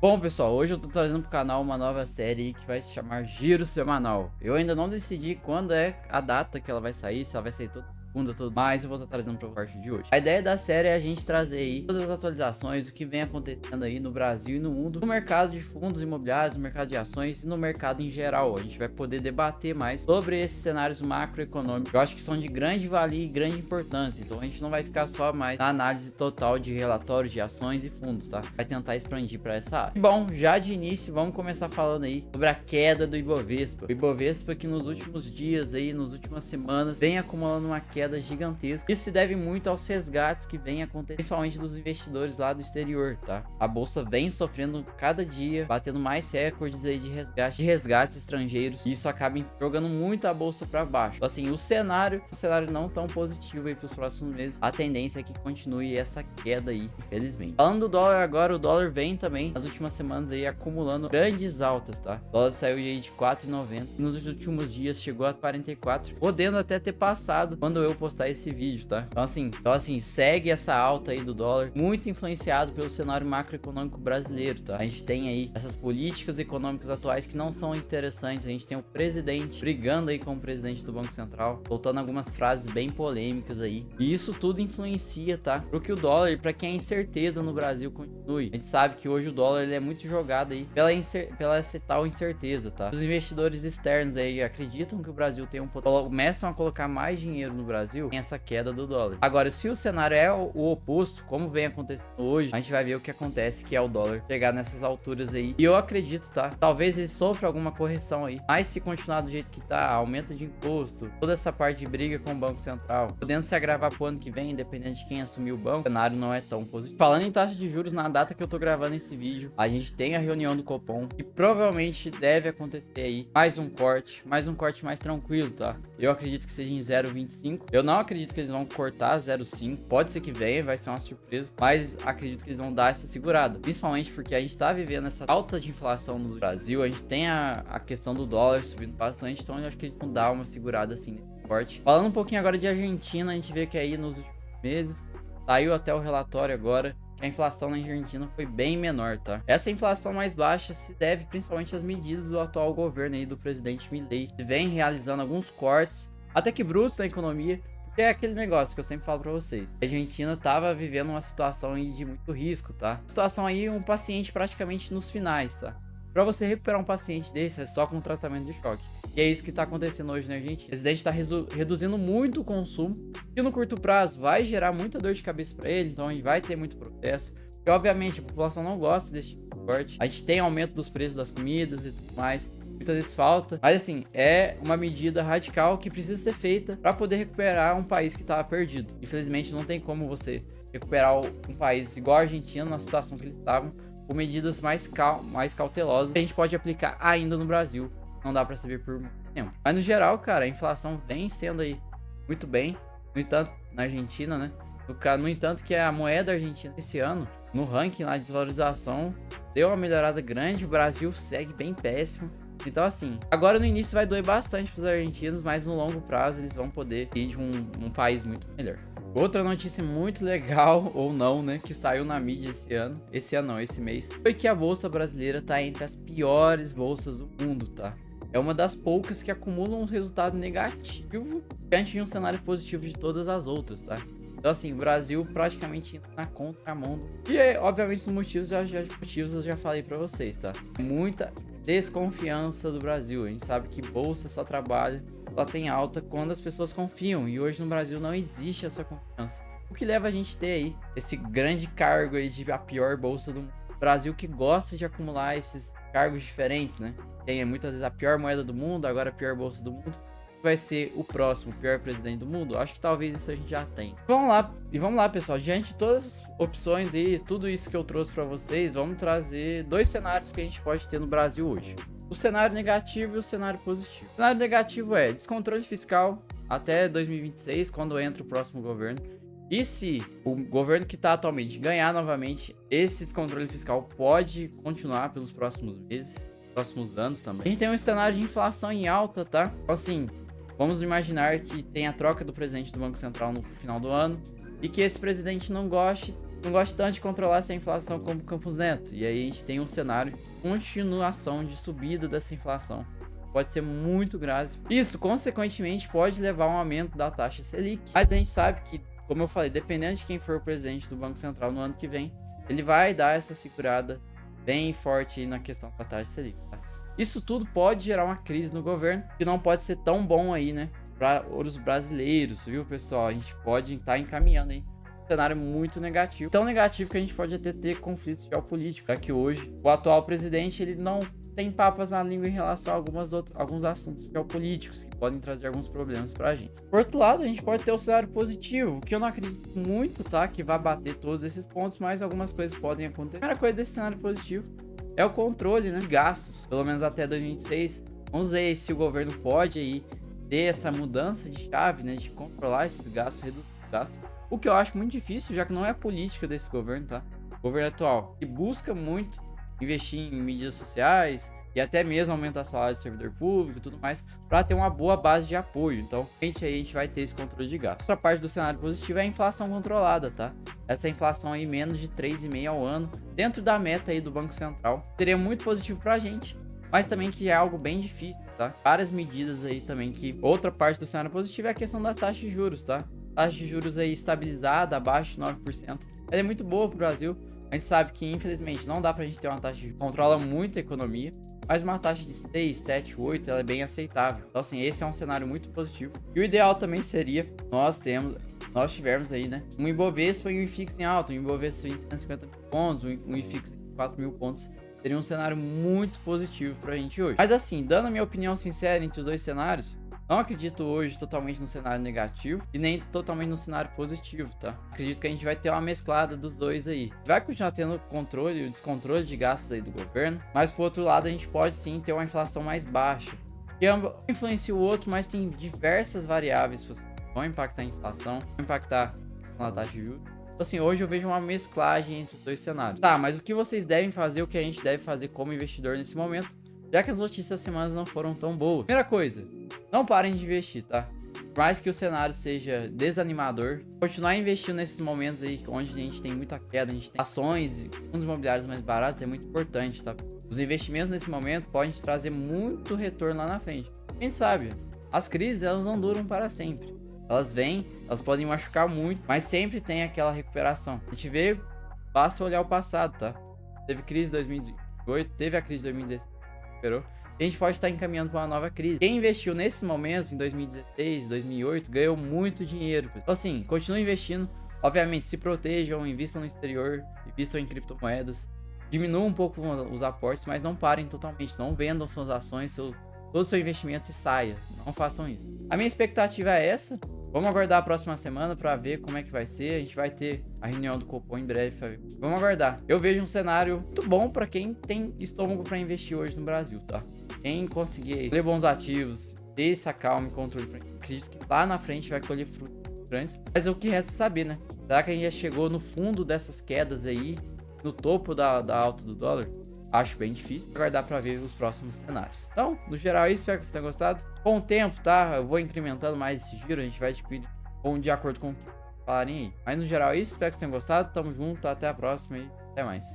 Bom, pessoal, hoje eu tô trazendo pro canal uma nova série que vai se chamar Giro Semanal. Eu ainda não decidi quando é a data que ela vai sair, se ela vai sair toda segunda, tudo mais, eu vou estar trazendo pra parte de hoje. A ideia da série é a gente trazer aí todas as atualizações, o que vem acontecendo aí no Brasil e no mundo, no mercado de fundos imobiliários, no mercado de ações e no mercado em geral. A gente vai poder debater mais sobre esses cenários macroeconômicos. Eu acho que são de grande valia e grande importância, então a gente não vai ficar só mais na análise total de relatórios de ações e fundos, tá? Vai tentar expandir para essa área. Bom, já de início, vamos começar falando aí sobre a queda do Ibovespa. O Ibovespa que nos últimos dias aí, nas últimas semanas, vem acumulando uma queda gigantesca. Isso se deve muito aos resgates que vem acontecendo, principalmente dos investidores lá do exterior, tá? A bolsa vem sofrendo cada dia, batendo mais recordes aí de resgates estrangeiros, e isso acaba jogando muito a bolsa para baixo. Então, assim, o cenário não tão positivo aí para os próximos meses. A tendência é que continue essa queda aí, infelizmente. Falando do dólar agora, o dólar vem também nas últimas semanas aí acumulando grandes altas, tá? O dólar saiu aí de 4,90 e nos últimos dias chegou a 44, podendo até ter passado quando eu postar esse vídeo, tá? Então assim, segue essa alta aí do dólar, muito influenciado pelo cenário macroeconômico brasileiro, tá? A gente tem aí essas políticas econômicas atuais que não são interessantes. A gente tem o presidente brigando aí com o presidente do Banco Central, soltando algumas frases bem polêmicas aí. E isso tudo influencia, tá? Pro que o dólar, pra quem é incerteza no Brasil, continue. A gente sabe que hoje o dólar ele é muito jogado aí pela essa tal incerteza, tá? Os investidores externos aí acreditam que o Brasil tem começam a colocar mais dinheiro no Brasil, tem essa queda do dólar. Agora, se o cenário é o oposto, como vem acontecendo hoje, a gente vai ver o que acontece, que é o dólar chegar nessas alturas aí. E eu acredito, tá? Talvez ele sofra alguma correção aí, mas se continuar do jeito que tá, aumento de imposto, toda essa parte de briga com o Banco Central, podendo se agravar pro ano que vem, independente de quem assumir o banco, o cenário não é tão positivo. Falando em taxa de juros, na data que eu tô gravando esse vídeo, a gente tem a reunião do Copom, que provavelmente deve acontecer aí mais um corte mais tranquilo, tá? Eu acredito que seja em 0,25. Eu não acredito que eles vão cortar 0,5. Pode ser que venha, vai ser uma surpresa, mas acredito que eles vão dar essa segurada, principalmente porque a gente tá vivendo essa alta de inflação no Brasil. A gente tem a questão do dólar subindo bastante, então eu acho que eles vão dar uma segurada assim forte. Falando um pouquinho agora de Argentina, a gente vê que aí nos últimos meses saiu até o relatório agora que a inflação na Argentina foi bem menor, tá? Essa inflação mais baixa se deve principalmente às medidas do atual governo aí do presidente Milei, que vem realizando alguns cortes até que brutos na economia. Que é aquele negócio que eu sempre falo pra vocês. A Argentina tava vivendo uma situação aí de muito risco, tá? Situação aí, um paciente praticamente nos finais, tá? Pra você recuperar um paciente desse, é só com tratamento de choque. E é isso que tá acontecendo hoje na Argentina. O presidente tá reduzindo muito o consumo, que no curto prazo vai gerar muita dor de cabeça pra ele, então a gente vai ter muito protesto. E obviamente a população não gosta desse tipo de corte. A gente tem aumento dos preços das comidas e tudo mais. Muitas vezes falta, mas assim, é uma medida radical que precisa ser feita para poder recuperar um país que estava perdido. Infelizmente não tem como você recuperar um país igual a Argentina na situação que eles estavam, com medidas mais cautelosas que a gente pode aplicar ainda no Brasil. Não dá para saber por muito tempo. Mas no geral, cara, a inflação vem sendo aí muito bem. No entanto, na Argentina, né? No entanto, que a moeda argentina esse ano, no ranking lá de desvalorização, deu uma melhorada grande. O Brasil segue bem péssimo. Então assim, agora no início vai doer bastante para os argentinos, mas no longo prazo eles vão poder ir de um país muito melhor. Outra notícia muito legal, ou não, né, que saiu na mídia esse mês, foi que a bolsa brasileira tá entre as piores bolsas do mundo, tá? É uma das poucas que acumulam um resultado negativo diante de um cenário positivo de todas as outras, tá? Então assim, o Brasil praticamente indo na contramão. E obviamente os motivos eu já falei pra vocês, tá? Muita desconfiança do Brasil. A gente sabe que bolsa só tem alta quando as pessoas confiam. E hoje no Brasil não existe essa confiança. O que leva a gente a ter aí esse grande cargo aí de a pior bolsa do mundo. Brasil que gosta de acumular esses cargos diferentes, né? Tem muitas vezes a pior moeda do mundo, agora a pior bolsa do mundo. Vai ser o próximo pior presidente do mundo? Acho que talvez isso a gente já tenha. Vamos lá, pessoal. Diante de todas as opções e tudo isso que eu trouxe para vocês, vamos trazer dois cenários que a gente pode ter no Brasil hoje. O cenário negativo e o cenário positivo. O cenário negativo é descontrole fiscal até 2026, quando entra o próximo governo. E se o governo que está atualmente ganhar novamente, esse descontrole fiscal pode continuar pelos próximos meses, próximos anos também. A gente tem um cenário de inflação em alta, tá? Assim, vamos imaginar que tem a troca do presidente do Banco Central no final do ano e que esse presidente não goste não gosta tanto de controlar essa inflação como o Campos Neto. E aí a gente tem um cenário de continuação de subida dessa inflação. Pode ser muito grave. Isso, consequentemente, pode levar a um aumento da taxa Selic. Mas a gente sabe que, como eu falei, dependendo de quem for o presidente do Banco Central no ano que vem, ele vai dar essa segurada bem forte aí na questão da taxa Selic. Tá? Isso tudo pode gerar uma crise no governo, que não pode ser tão bom aí, né? Para os brasileiros, viu, pessoal? A gente pode estar encaminhando aí um cenário muito negativo. Tão negativo que a gente pode até ter conflitos geopolíticos. Já que hoje o atual presidente, ele não tem papas na língua em relação a alguns assuntos geopolíticos que podem trazer alguns problemas pra gente. Por outro lado, a gente pode ter o cenário positivo, que eu não acredito muito, tá? Que vai bater todos esses pontos, mas algumas coisas podem acontecer. A primeira coisa desse cenário positivo é o controle, né, de gastos, pelo menos até 2026. Vamos ver se o governo pode aí ter essa mudança de chave, né, de controlar esses gastos, reduzir os gastos. O que eu acho muito difícil, já que não é a política desse governo, tá? O governo atual, que busca muito investir em mídias sociais e até mesmo aumentar salário de servidor público e tudo mais, para ter uma boa base de apoio. Então, a gente vai ter esse controle de gastos. Outra parte do cenário positivo é a inflação controlada, tá? Essa inflação aí menos de 3,5% ao ano, dentro da meta aí do Banco Central, seria muito positivo pra gente, mas também que é algo bem difícil, tá? Várias medidas aí também que... Outra parte do cenário positivo é a questão da taxa de juros, tá? Taxa de juros aí estabilizada, abaixo de 9%. Ela é muito boa pro Brasil. A gente sabe que, infelizmente, não dá pra gente ter uma taxa que controla muito a economia, mas uma taxa de 6, 7, 8, ela é bem aceitável. Então, assim, esse é um cenário muito positivo. E o ideal também seria nós tivermos aí, né, um Ibovespa e um IFIX em alta, um Ibovespa em 150 mil pontos, um IFIX em 4 mil pontos. Seria um cenário muito positivo pra gente hoje. Mas assim, dando a minha opinião sincera entre os dois cenários, não acredito hoje totalmente no cenário negativo e nem totalmente no cenário positivo, tá? Acredito que a gente vai ter uma mesclada dos dois aí. Vai continuar tendo controle, o descontrole de gastos aí do governo, mas por outro lado a gente pode sim ter uma inflação mais baixa. Que influencia o outro, mas tem diversas variáveis que vão impactar a inflação, vão impactar na taxa de juros. Então, assim, hoje eu vejo uma mesclagem entre os dois cenários. Tá, mas o que vocês devem fazer, o que a gente deve fazer como investidor nesse momento, já que as notícias das semanas não foram tão boas? Primeira coisa, não parem de investir, tá? Por mais que o cenário seja desanimador, continuar investindo nesses momentos aí onde a gente tem muita queda, a gente tem ações e fundos imobiliários mais baratos, é muito importante, tá? Os investimentos nesse momento podem te trazer muito retorno lá na frente. Quem sabe, as crises elas não duram para sempre. Elas vêm, elas podem machucar muito, mas sempre tem aquela recuperação. A gente vê, basta olhar o passado, tá? Teve crise em 2018, teve a crise em 2016, recuperou. A gente pode estar encaminhando para uma nova crise. Quem investiu nesses momentos, em 2016, 2008, ganhou muito dinheiro. Então assim, continue investindo. Obviamente, se protejam, invistam no exterior, invistam em criptomoedas. Diminuam um pouco os aportes, mas não parem totalmente. Não vendam suas ações, todo o seu investimento e saia. Não façam isso. A minha expectativa é essa. Vamos aguardar a próxima semana para ver como é que vai ser. A gente vai ter a reunião do Copom em breve. Vamos aguardar. Eu vejo um cenário muito bom para quem tem estômago para investir hoje no Brasil, tá? Quem conseguir ler bons ativos, ter essa calma e controle, acredito que lá na frente vai colher frutos grandes. Mas o que resta é saber, né? Será que a gente já chegou no fundo dessas quedas aí, no topo da alta do dólar? Acho bem difícil. Aguardar para ver os próximos cenários. Então, no geral, espero que vocês tenham gostado. Com o tempo, tá? Eu vou incrementando mais esse giro. A gente vai adquirir de acordo com o que falarem aí. Mas no geral é isso. Espero que vocês tenham gostado. Tamo junto. Até a próxima e até mais.